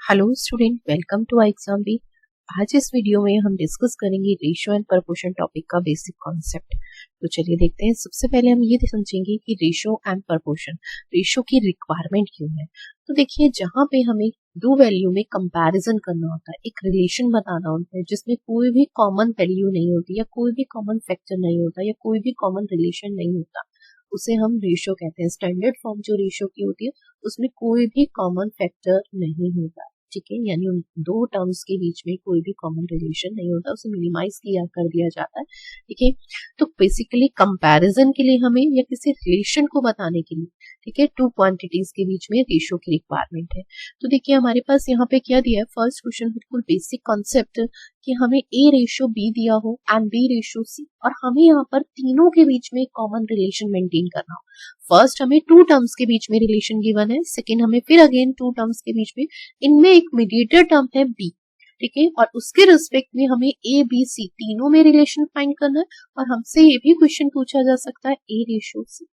Hello student, welcome to exam B. आज इस video में हम डिस्कस करेंगे रेशियो एंड प्रपोर्शन टॉपिक का बेसिक कॉन्सेप्ट। तो चलिए देखते हैं। सबसे पहले हम ये समझेंगे कि रेशियो एंड प्रपोर्शन, रेशियो की रिक्वायरमेंट क्यों है। तो देखिए, जहाँ पे हमें दो वैल्यू में कंपैरिजन करना होता है, एक रिलेशन बताना होता है जिसमें कोई भी कॉमन वैल्यू नहीं होती या कोई भी कॉमन फैक्टर नहीं होता या कोई भी कॉमन रिलेशन नहीं होता, उसे हम रेशियो कहते हैं। स्टैंडर्ड फॉर्म जो रेशियो की होती है उसमें कोई भी कॉमन फैक्टर नहीं होता, ठीक है, यानी उन दो टर्म्स के बीच में कोई भी कॉमन रिलेशन नहीं होता, उसे मिनिमाइज किया कर दिया जाता है, ठीक है। तो बेसिकली कंपैरिजन के लिए हमें या किसी रिलेशन को बताने के लिए, ठीक है, टू क्वांटिटीज के बीच में रेशियो की रिक्वायरमेंट है। तो देखिए हमारे पास यहाँ पे क्या दिया है, फर्स्ट क्वेश्चन बिल्कुल बेसिक कॉन्सेप्ट कि हमें ए रेशियो बी दिया हो एंड बी रेशियो सी, और हमें यहाँ पर तीनों के बीच में कॉमन रिलेशन मेंटेन करना हो। फर्स्ट हमें टू टर्म्स के बीच में रिलेशन गिवन है, सेकेंड हमें फिर अगेन टू टर्म्स के बीच में, इनमें एक मीडिएटर टर्म है बी, ठीक है, और उसके रिस्पेक्ट में हमें ए बी सी तीनों में रिलेशन फाइंड करना है। और हमसे ये भी क्वेश्चन पूछा जा सकता है ए रेशियो सी।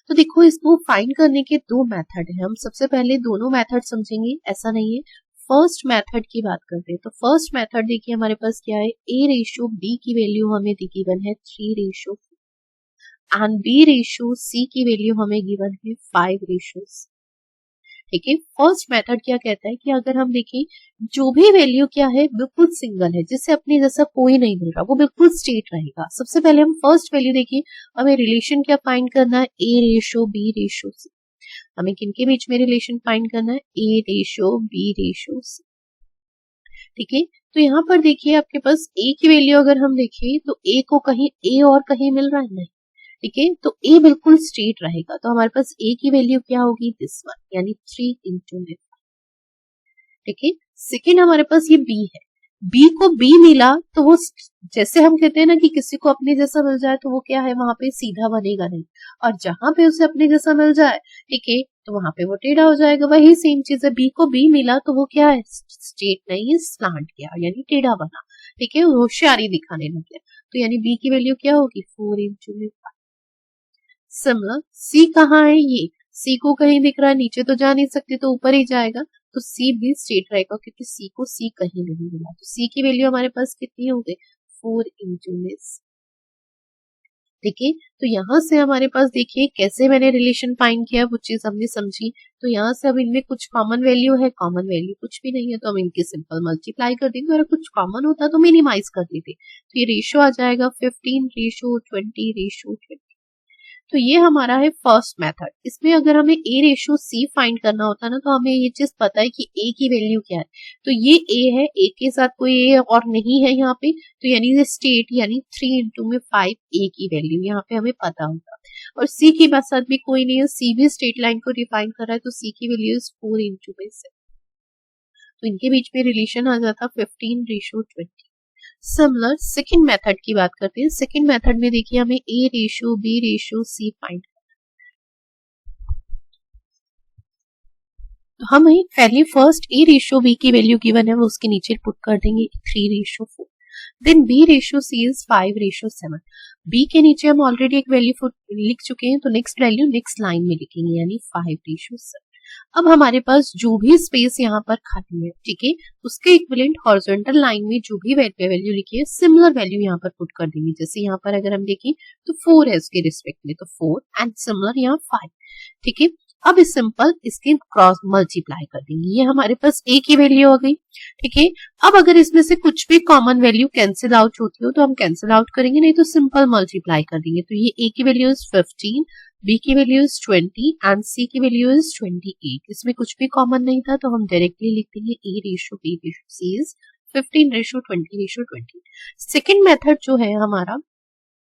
तो देखो, इसको फाइंड करने के दो मेथड है, हम सबसे पहले दोनों मेथड समझेंगे, ऐसा नहीं है। फर्स्ट मेथड की बात करते हैं तो फर्स्ट मेथड देखिए हमारे पास क्या है, ए रेशियो बी की वैल्यू हमें गिवन है 3 ratio and B ratio C की वैल्यू हमें गिवन है 5 रेशियो। ठीक है, फर्स्ट मेथड क्या कहता है कि अगर हम देखें जो भी वैल्यू क्या है बिल्कुल सिंगल है, जिससे अपने जैसा कोई नहीं मिल रहा, वो बिल्कुल स्ट्रेट रहेगा। सबसे पहले हम फर्स्ट वैल्यू देखिए, हमें रिलेशन क्या फाइंड करना है, A ratio B ratio C. हमें किनके बीच में रिलेशन फाइंड करना है, A ratio B ratio C, ठीक है। तो यहाँ पर देखिए आपके पास ए की वैल्यू अगर हम देखें तो ए को कहीं ए और कहीं मिल रहा है, नहीं, ठीक है, तो ए बिल्कुल स्ट्रेट रहेगा। तो हमारे पास ए की वैल्यू क्या होगी, दिस वन, यानी 3 इंटू, ठीक है। सेकेंड हमारे पास ये बी है, बी को बी मिला तो वो, जैसे हम कहते हैं ना कि किसी को अपने जैसा मिल जाए तो वो क्या है, वहां पे सीधा बनेगा नहीं, और जहां पे उसे अपने जैसा मिल जाए, ठीक है, तो वहां पे वो टेढ़ा हो जाएगा। वही सेम चीज है, बी को बी मिला तो वो क्या है, स्ट्रेट नहीं है, स्लांट गया, यानी टेढ़ा बना, ठीक है, होशियारी दिखाने लग गया। तो यानी बी की वैल्यू क्या होगी, 4 इंटू में 5। सिमिलर सी कहाँ है, ये सी को कहीं दिख रहा है, नीचे तो जा नहीं सकते तो ऊपर ही जाएगा, तो सी भी स्ट्रेट रहेगा क्योंकि सी को सी कहीं नहीं मिला। तो सी की वैल्यू हमारे पास कितनी हो गई, 4 इंटू मिस, ठीक है। तो यहाँ से हमारे पास देखिए कैसे मैंने रिलेशन फाइंड किया, वो चीज हमने समझी। तो यहाँ से अब इनमें कुछ कॉमन वैल्यू है, कॉमन वैल्यू कुछ भी नहीं है तो हम इनके सिंपल मल्टीप्लाई कर देंगे, और कुछ कॉमन होता तो मिनिमाइज कर देते। तो ये रेशियो आ जाएगा 15 रेशियो 20 रेशियो 20। तो ये हमारा है फर्स्ट मेथड। इसमें अगर हमें ए रेशियो सी फाइंड करना होता है ना, तो हमें ये चीज पता है कि ए की वैल्यू क्या है। तो ये ए है, ए के साथ कोई ए और नहीं है यहाँ पे, तो यानी स्टेट, यानी 3 इंटू में 5 ए की वैल्यू यहाँ पे हमें पता होगा। और सी के साथ भी कोई नहीं है, सी भी स्ट्रेट लाइन को डिफाइन कर रहा है, तो सी की वैल्यू 4 इंटू में 7। तो इनके बीच में रिलेशन आ जाता 15 रेशियो 20। सिमिलर सेकंड मेथड की बात करते हैं। सेकंड मेथड में देखिए हमें A ratio B ratio C find, तो हम पहले फर्स्ट ए रेशियो बी की वैल्यू गिवन है वो उसके नीचे पुट कर देंगे 3 ratio 4। Then B ratio C is 5 ratio 7। B के नीचे हम ऑलरेडी एक वैल्यू लिख चुके हैं, तो नेक्स्ट वैल्यू नेक्स्ट लाइन में लिखेंगे, यानी 5 रेशियो 7। अब हमारे पास जो भी स्पेस यहाँ पर खाली है, ठीक है, उसके इक्विवेलेंट हॉरिजॉन्टल लाइन में जो भी वैल्यू लिखी है, सिमिलर वैल्यू यहाँ पर पुट कर देंगे। जैसे यहाँ पर अगर हम देखें तो 4 है उसके रिस्पेक्ट में, तो 4 एंड सिमिलर यहाँ 5, ठीक है। अब इस सिंपल इसके क्रॉस मल्टीप्लाई कर देंगे, ये हमारे पास ए की वैल्यू आ गई, ठीक है। अब अगर इसमें से कुछ भी कॉमन वैल्यू कैंसिल आउट होती हो तो हम कैंसिल आउट करेंगे, नहीं तो सिंपल मल्टीप्लाई कर देंगे। तो ये ए की वैल्यू इज 15, बी की वैल्यू इज 20 एंड सी की वैल्यू इज 28। इसमें कुछ भी कॉमन नहीं था तो हम डायरेक्टली लिख देंगे A ratio B ratio C is 15 ratio 20 ratio 20। Second method जो है हमारा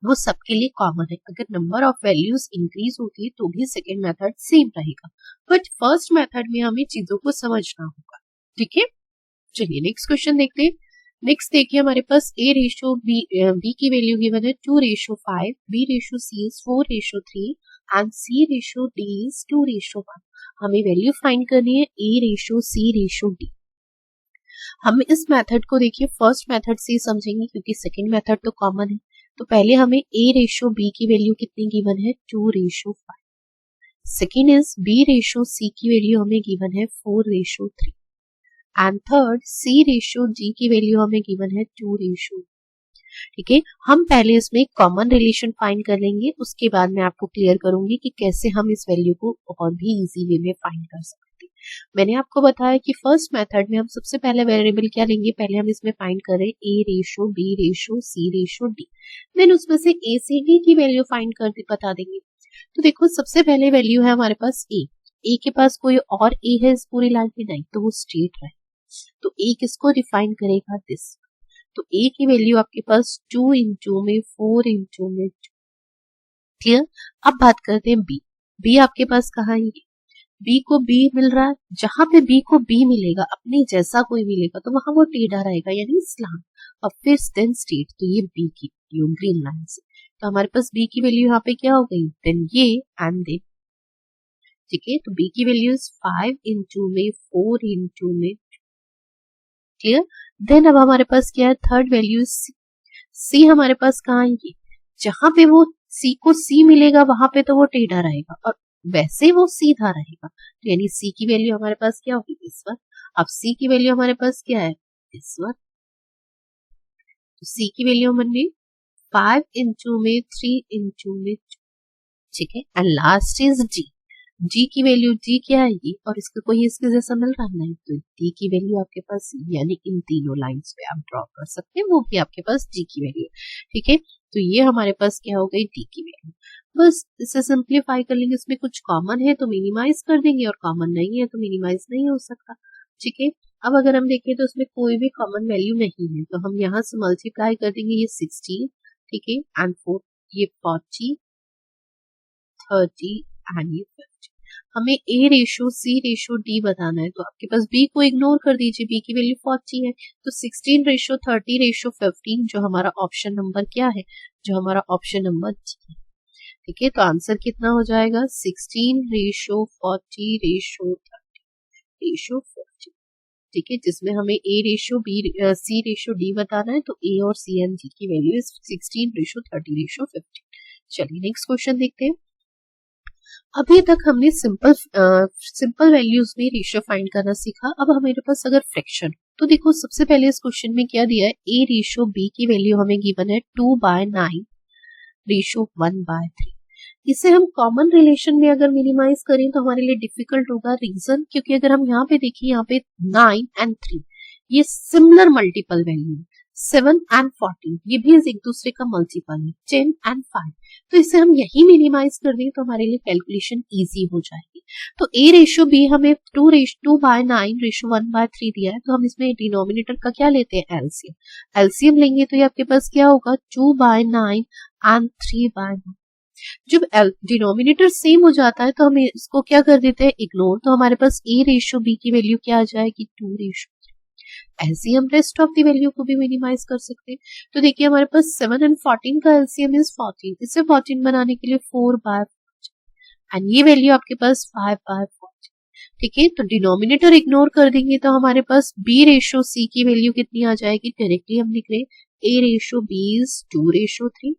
वो सबके लिए कॉमन है, अगर नंबर ऑफ वैल्यूज इंक्रीज होती है तो भी सेकेंड मेथड सेम रहेगा, बट फर्स्ट मेथड में हमें चीजों को समझना होगा, ठीक है। चलिए नेक्स्ट क्वेश्चन देखते हैं। नेक्स्ट देखिए हमारे पास ए रेशियो बी की वैल्यू गिवन है 2 ratio 5, B ratio C is 4 ratio 3 and C ratio D is 2 ratio 1। हमें वैल्यू फाइंड करनी है A ratio C ratio D. हम इस मेथड को देखिए फर्स्ट मेथड से समझेंगे क्योंकि सेकेंड मेथड तो कॉमन है। तो पहले हमें ए रेशियो बी की वैल्यू कितनी गिवन है, 2 ratio 5। Second is B ratio C की वैल्यू हमें गिवन है 4 ratio 3। And third C ratio D की वैल्यू हमें गिवन है 2 रेशियो। ठीक है, हम पहले इसमें कॉमन रिलेशन फाइंड कर लेंगे, उसके बाद मैं आपको क्लियर करूंगी कि कैसे हम इस वैल्यू को और भी इजी वे में फाइंड कर सकते हैं। मैंने आपको बताया कि फर्स्ट मेथड में हम सबसे पहले वेरिएबल क्या लेंगे, पहले हम इसमें फाइंड करें A ratio B ratio C ratio D, then उसमें से A से D की वैल्यू फाइंड कर बता देंगे। तो देखो सबसे पहले वैल्यू है हमारे पास A के पास कोई और A है इस पूरी लाइन में, नहीं, तो वो स्ट्रेट है, तो A किसको डिफाइन करेगा, दिस। तो A की वैल्यू आपके पास 2 इंटू में 4 इंटू में 2। क्लियर। अब बात करते हैं B आपके पास कहाँ है, B को B मिल रहा है, जहां पे B को B मिलेगा अपने जैसा कोई मिलेगा तो वहां वो टेढ़ा रहेगा यानी स्लांट, और फिर देन स्ट्रेट, तो ये B की वैल्यू ग्रीन लाइन से, तो हमारे पास B की वैल्यू यहाँ पे क्या हो गई, देन ये एंड देन। ठीक है, तो B की वैल्यू 5 इंटू में 4 इंटू में। क्लियर। देन अब हमारे पास क्या है, थर्ड वैल्यू C हमारे पास कहाँ है, जहां पे वो C को C मिलेगा वहां पे तो वो टेढ़ा रहेगा और वैसे वो सीधा रहेगा, तो यानी C की वैल्यू हमारे पास क्या होगी, इस बार। अब C की वैल्यू हमारे पास क्या है, इस बार, तो C की वैल्यू हमने 5 इंटू में 3 इंटू में 2। ठीक है, एंड लास्ट इज D की वैल्यू, D क्या आएगी, और इसका कोई इसके जैसा मिल रहा है, तो D की वैल्यू आपके पास यानी इन तीनों लाइंस पे आप ड्रॉ कर सकते हैं, वो भी आपके पास D की वैल्यू। ठीक है, तो ये हमारे पास क्या हो गई, D की वैल्यू। बस इसे सिंप्लीफाई कर लेंगे, इसमें कुछ कॉमन है तो मिनिमाइज कर देंगे और कॉमन नहीं है तो मिनिमाइज नहीं हो सकता। ठीक है, अब अगर हम देखें तो इसमें कोई भी कॉमन वैल्यू नहीं है, तो हम यहाँ से मल्टीप्लाई कर देंगे, ये 16, ठीक है, एंड 4, ये 40, 30 एंड ये 50। हमें A ratio C ratio D बताना है, तो आपके पास B को इग्नोर कर दीजिए, B की वैल्यू 40 है, तो 16 रेशियो 30 रेशियो 15 जो हमारा ऑप्शन नंबर क्या है, जो हमारा ऑप्शन नंबर D है। ठीक है, तो आंसर कितना हो जाएगा, 16 रेशियो 40 रेशियो 30 रेशियो 50। ठीक है, जिसमें हमें A ratio C ratio D बताना है, तो A और C एंड D की वैल्यू 16 रेशियो 30 रेशियो 50। चलिए नेक्स्ट क्वेश्चन देखते हैं। अभी तक हमने सिंपल वैल्यूज में रेशियो फाइंड करना सीखा, अब हमारे पास अगर फ्रैक्शन, तो देखो सबसे पहले इस क्वेश्चन में क्या दिया है, A रेशियो B की वैल्यू हमें गिवन है 2/9 रेशियो 1/3। इसे हम कॉमन रिलेशन में अगर मिनिमाइज करें तो हमारे लिए डिफिकल्ट होगा, रीजन क्योंकि अगर हम यहाँ पे देखिए, यहाँ पे 9 एंड 3 ये सिमिलर मल्टीपल वैल्यू है, 7 एंड 14 ये भी एक दूसरे का मल्टीपल है, 10 एंड 5, तो इसे हम यही मिनिमाइज कर दें तो हमारे लिए कैलकुलेशन इजी हो जाएगी। तो A रेशियो B हमें 2/9 रेशियो 1/3 दिया है, तो हम इसमें डिनोमिनेटर का क्या लेते हैं, एलसीएम। एलसीएम लेंगे तो ये आपके पास क्या होगा, 2/9 एंड 3/9। जब डिनोमिनेटर सेम हो जाता है तो हम इसको क्या कर देते हैं, इग्नोर, तो हमारे पास A रेशियो B की वैल्यू क्या आ जाएगी, 2 रेशियो। ऐसे ही हम रेस्ट ऑफ द वैल्यू को भी मिनिमाइज कर सकते हैं, तो देखिए हमारे पास 7 एंड 14 का एलसीएम इज 14, इसे 14 बनाने के लिए 4/14 एंड ये वैल्यू आपके पास 5/14। ठीक है, तो डिनोमिनेटर इग्नोर कर देंगे तो हमारे पास B रेशियो C की वैल्यू कितनी आ जाएगी, डायरेक्टली हम लिख रहे हैं A ratio B is 2 ratio 3।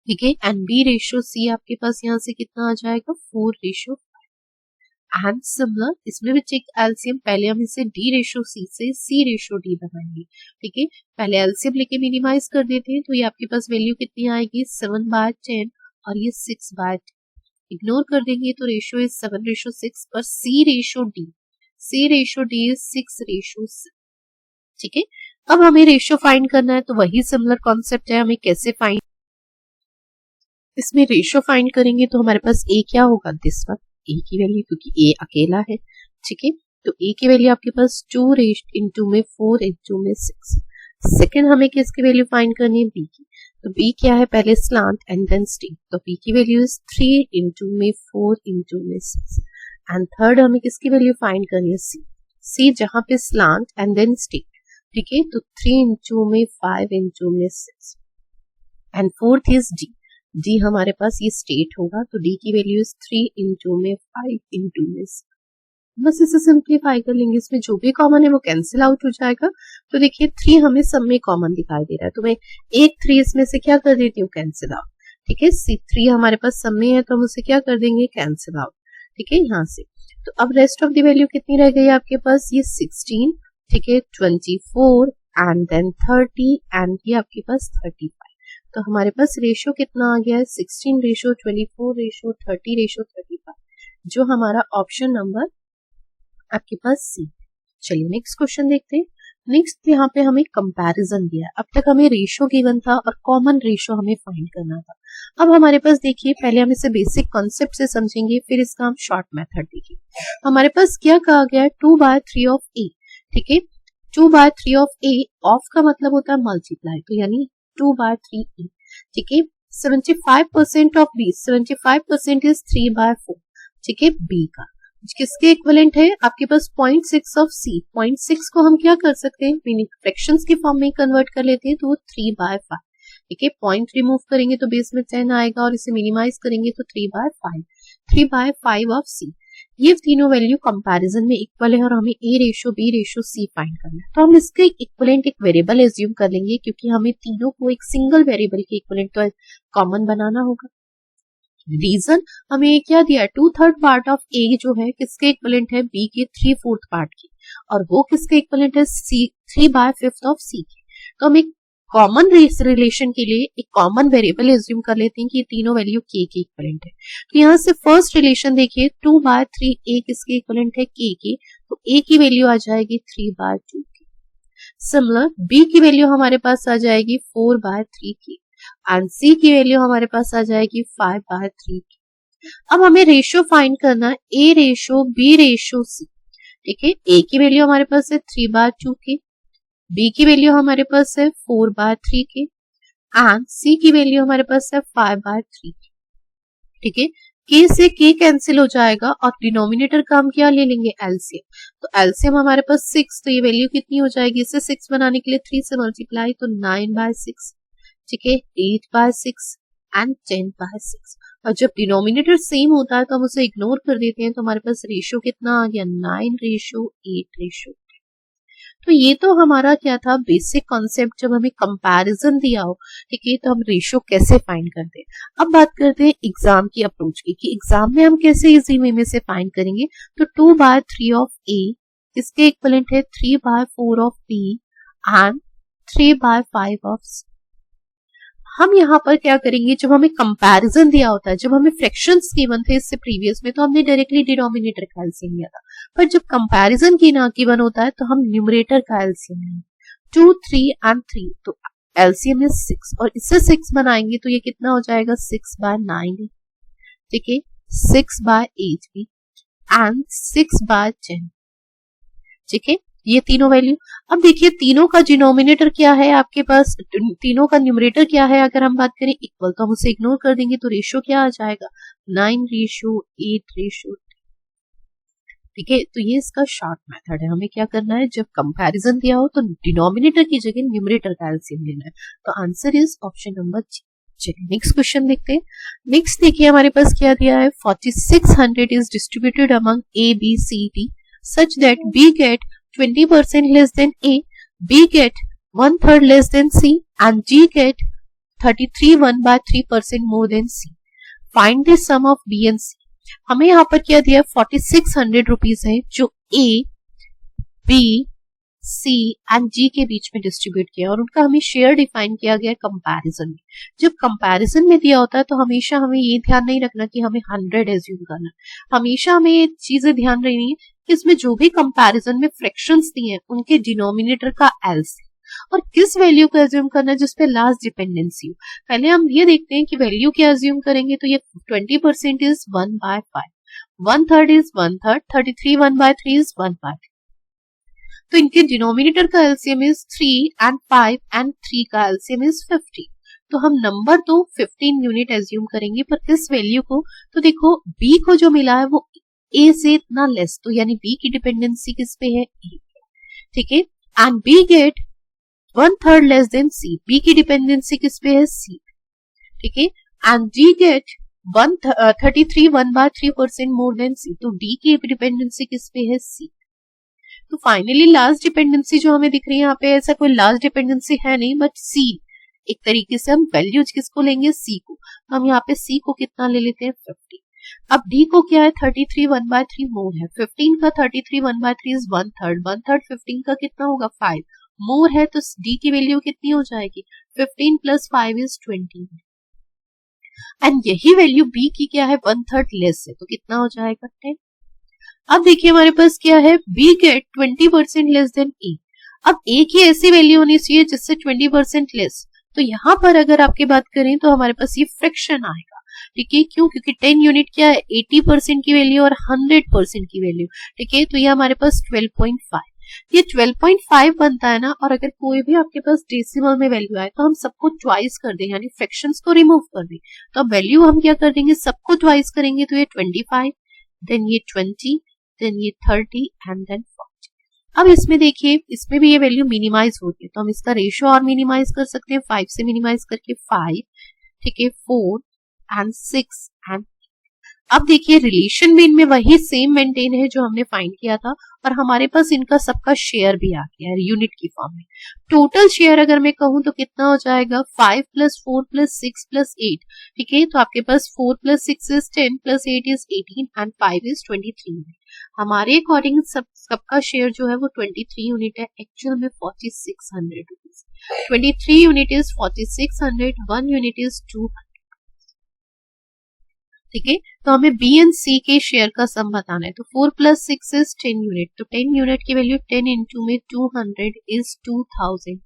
ठीक है, एंड B रेशियो C आपके पास यहाँ से कितना आ जाएगा, 4 रेशियो 5 एंड सिमिलर, इसमें भी चेक एलसीएम, पहले हम इसे D रेशियो C से C रेशियो D बनाएंगे। ठीक है, पहले एलसीएम लेके मिनिमाइज कर देते हैं, तो ये आपके पास वैल्यू कितनी आएगी, 7/10 और ये 6/10, इग्नोर कर देंगे तो रेशियो इज 7 रेशियो 6, पर C ratio D is 6 ratio 6। ठीक है, अब हमें रेशियो फाइंड करना है, तो वही सिमिलर कॉन्सेप्ट है, हमें कैसे फाइंड, इसमें रेशियो फाइंड करेंगे तो हमारे पास A क्या होगा, दिस वन, A की वैल्यू, क्योंकि A अकेला है। ठीक है, तो A की वैल्यू आपके पास 2 इंटू में 4 इंटू में 6। सेकेंड हमें किसकी वैल्यू फाइंड करनी है, B की, तो B क्या है, पहले स्लांट एंड देन स्ट्रेट, तो B की वैल्यू इज 3 इंटू में 4 इंटू में 6 एंड थर्ड हमें किसकी वैल्यू फाइंड करनी है, C जहां पे स्लांट एंड देन स्ट्रेट। ठीक है, तो 3 इंटू में 5 इंटू में 6 एंड फोर्थ इज D हमारे पास ये स्टेट होगा, तो D की वैल्यू इज 3 इंटू में 5 इंटू में 6। बस इसे सिंप्लीफाई कर लेंगे, इसमें जो भी कॉमन है वो कैंसिल आउट हो जाएगा। तो देखिए 3 हमें सब में कॉमन दिखाई दे रहा है, तो मैं एक 3 इसमें से क्या कर देती हूँ, कैंसिल आउट। ठीक है, 3 हमारे पास सब में है तो हम उसे क्या कर देंगे, कैंसिल आउट। ठीक है, यहाँ से तो अब रेस्ट ऑफ द वैल्यू कितनी रह गई आपके पास, ये 16, ठीक है, 24 एंड देन 30 एंड ये आपके पास 35। तो हमारे पास रेशियो कितना आ गया है, 16 रेशियो 24 रेशियो 30 रेशियो 35, जो हमारा ऑप्शन नंबर आपके पास सी। चलिए नेक्स्ट क्वेश्चन देखते हैं। नेक्स्ट यहाँ पे हमें कंपैरिजन दिया है। अब तक हमें रेशियो गिवन था और कॉमन रेशियो हमें फाइंड करना था। अब हमारे पास देखिए, पहले हम इसे बेसिक कॉन्सेप्ट से समझेंगे, फिर इसका हम शॉर्ट मेथड देखेंगे। हमारे पास क्या कहा गया है, 2/3 ऑफ ए, ठीक है, 2/3 ऑफ ए, ऑफ का मतलब होता है मल्टीप्लाई, तो यानी 2/3 ए, ठीक है। 75% ऑफ बी, 75% इज 3/4, ठीक है, बी का किसके इक्विवेलेंट है, आपके पास 0.6 ऑफ सी। 0.6 को हम क्या कर सकते हैं, मीनिंग फ्रैक्शंस की फॉर्म में कन्वर्ट कर लेते हैं, तो वो 3/5, ठीक है। पॉइंट रिमूव करेंगे तो बेस में 10 आएगा और इसे मिनिमाइज करेंगे तो 3/5, 3/5 ऑफ सी। ये तीनों वैल्यू कंपैरिजन में इक्वल है और हमें A ratio B ratio C find करना है। तो हम इसके इक्विवेलेंट एक वेरिएबल एज्यूम कर लेंगे, क्योंकि हमें तीनों को एक सिंगल वेरिएबल के इक्विवेलेंट तो कॉमन बनाना होगा। रीजन हमें क्या दिया है, 2/3 पार्ट ऑफ ए जो है किसके इक्विवेलेंट है, बी के 3/4 पार्ट की, और वो किसके इक्विवेलेंट है, सी 3/5 ऑफ सी की। तो हम एक कॉमन रिलेशन के लिए एक कॉमन वेरिएबल एज्यूम कर लेते हैं कि ये तीनों वैल्यू के इक्विवेलेंट है। तो यहाँ से फर्स्ट रिलेशन देखिए, 2/3 ए किसके इक्विवेलेंट है, के की, तो ए की वैल्यू आ जाएगी 3/2 की। सिमिलर बी की वैल्यू हमारे पास आ जाएगी 4/3 की, एंड सी की वैल्यू हमारे पास आ जाएगी 5/3 की। अब हमें रेशियो फाइंड करना है, A ratio B ratio C, ठीक है। ए की वैल्यू हमारे पास है 3/2 की, बी की वैल्यू हमारे पास है 4/3 की, एंड सी की वैल्यू हमारे पास है 5/3 की, ठीक है। के से के कैंसिल हो जाएगा और डिनोमिनेटर का हम क्या ले लेंगे, एलसीएम। तो एलसीएम हमारे पास 6, तो ये वैल्यू कितनी हो जाएगी, इसे 6 बनाने के लिए 3 से मल्टीप्लाई, तो 9/6, ठीक है, 8/6 एंड 10/6। और जब डिनोमिनेटर सेम होता है तो हम उसे इग्नोर कर देते हैं, तो हमारे पास रेशियो कितना आ गया, 9:8। तो ये तो हमारा क्या था, बेसिक कॉन्सेप्ट। जब हमें कंपैरिजन दिया हो, ठीक है, तो हम रेशियो कैसे फाइंड करते हैं। अब बात करते हैं एग्जाम की अप्रोच की, कि एग्जाम में हम कैसे इजी वे में से फाइंड करेंगे। तो 2/3 ऑफ ए इसके इक्विवेलेंट है 3/4 ऑफ बी एंड 3/5 ऑफ सी। हम यहाँ पर क्या करेंगे, जब हमें कंपैरिजन दिया होता है, जब हमें फ्रैक्शंस गिवन थे इससे प्रीवियस में, तो हमने डायरेक्टली डिनोमिनेटर का एलसीएम लिया था। पर जब कंपैरिजन की ना गिवन होता है तो हम न्यूमरेटर का एलसीएम लेंगे, 2, 3 एंड 3। तो एलसीएम इज 6 और इससे 6 बनाएंगे तो ये कितना हो जाएगा, 6/9, ठीक है, 6/8 भी एंड 6/10, ठीक है, ये तीनों वैल्यू। अब देखिए तीनों का डिनोमिनेटर क्या है आपके पास, तीनों का न्यूमरेटर क्या है, अगर हम बात करें इक्वल, तो हम उसे इग्नोर कर देंगे, तो रेशियो क्या आ जाएगा, 9:8, ठीक है। तो ये इसका शॉर्ट मेथड है। हमें क्या करना है, जब कंपैरिजन दिया हो तो डिनोमिनेटर की जगह न्यूमरेटर का एलसीएम लेना है। तो answer is option number C. चलिए नेक्स्ट क्वेश्चन देखते हैं। नेक्स्ट देखिए हमारे पास क्या दिया है, 4600 is distributed among A B C D such that B get 20% less than A, B get 1/3 less than C, and G get 1/3% more than C. Find the sum of B and C. हमें यहाँ पर क्या दिया, 4600 rupees है जो A, B, C and G के बीच में distribute किया और उनका हमें शेयर डिफाइन किया गया कंपैरिजन में। जब कंपैरिजन में दिया होता है तो हमेशा हमें ये ध्यान नहीं रखना कि हमें 100 एज्यूम करना है। हमेशा हमें ये चीजें ध्यान रखनी है कि इसमें जो भी कंपैरिजन में फ्रैक्शंस दिए हैं उनके डिनोमिनेटर का एलसीएम और किस वैल्यू को एज्यूम करना है जिसपे लास्ट डिपेंडेंसी हो। पहले हम ये देखते हैं कि वैल्यू क्या एज्यूम करेंगे, तो ये 20% इज 1/5, 1/3 इज 1/3, 33 1/3 इज 1/3। तो इनके डिनोमिनेटर का एलसीएम इज 3 एंड 5 एंड 3 का एलसीएम इज 50। तो हम नंबर तो 15 यूनिट एज्यूम करेंगे, पर किस वैल्यू को, तो देखो बी को जो मिला है वो ए से इतना लेस, तो यानी बी की डिपेंडेंसी किस पे है, ए, ठीक है। And B get 1/3 less than C, B की डिपेंडेंसी किस पे है, सी, ठीक है। And D get 33 1/3% more than C, तो डी की डिपेंडेंसी किस पे है, सी। तो फाइनली लास्ट डिपेंडेंसी जो हमें दिख रही है यहाँ पे, ऐसा कोई लास्ट डिपेंडेंसी है नहीं, बट सी। एक तरीके से हम वैल्यूज किसको लेंगे, सी को। हम यहाँ पे सी को कितना ले लेते हैं, 50। अब डी को क्या है 33 1/3 मोर है, 15 का 33 1/3 इज 1/3, 1/3 15 का कितना होगा 5 मोर है, तो डी की वैल्यू कितनी हो जाएगी 15 + 5 इज 20 एंड यही वैल्यू बी की क्या है 1/3 लेस है, तो कितना हो जाएगा 10। अब देखिए हमारे पास क्या है बी गेट 20% लेस देन ए। अब ए की ऐसी वैल्यू होनी चाहिए जिससे 20% लेस, तो यहाँ पर अगर आपकी बात करें तो हमारे पास ये फ्रैक्शन आएगा, ठीक है, क्यों, क्योंकि 10 यूनिट क्या है 80% की वैल्यू और 100% की वैल्यू, ठीक है, तो ये हमारे पास 12.5, ये 12.5 बनता है ना, और अगर कोई भी आपके पास डेसिमल में वैल्यू आए तो हम सबको ट्वाइस कर दें, यानी फ्रैक्शंस को रिमूव कर दें, तो अब वैल्यू हम क्या कर देंगे सबको ट्वाइस करेंगे, तो ये 25, देन ये 20, देन ये 30 एंड देन 40। अब इसमें देखिए इसमें भी ये वैल्यू मिनिमाइज होती है, तो हम इसका रेशियो और मिनिमाइज कर सकते हैं, 5 से मिनिमाइज करके 5, ठीक है, 4 एंड 6 एंड अब देखिए रिलेशन में इनमें वही सेम मेंटेन है जो हमने फाइंड किया था, और हमारे पास इनका सबका शेयर भी आ गया है यूनिट की फॉर्म में। टोटल शेयर अगर मैं कहूं तो कितना हो जाएगा 5 + 4 + 6 + 8, ठीक है, तो आपके पास 4 + 6 इज 10 + 8 इज 18 एंड 5 इज 23। हमारे अकॉर्डिंग सबका शेयर जो है वो 23 यूनिट है, एक्चुअल में 4600 rupees. 23 unit is 4600, 1 unit is 200, ठीक है, तो हमें बी एंड सी के शेयर का सम बताना है, तो 4 + 6 इज 10 यूनिट, तो 10 यूनिट की वैल्यू 10 इंटू में 200 इज 2000,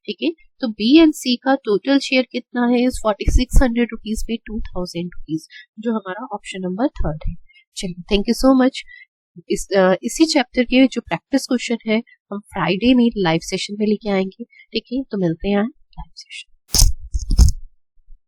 ठीक है, तो बी एंड सी का टोटल शेयर कितना है इज 4600 रुपीज में 2000 रुपीज, जो हमारा ऑप्शन नंबर 3 है। चलिए थैंक यू सो मच। इसी चैप्टर के जो प्रैक्टिस क्वेश्चन है हम फ्राइडे में लाइव सेशन में लेके आएंगे, ठीक है, तो मिलते हैं लाइव सेशन।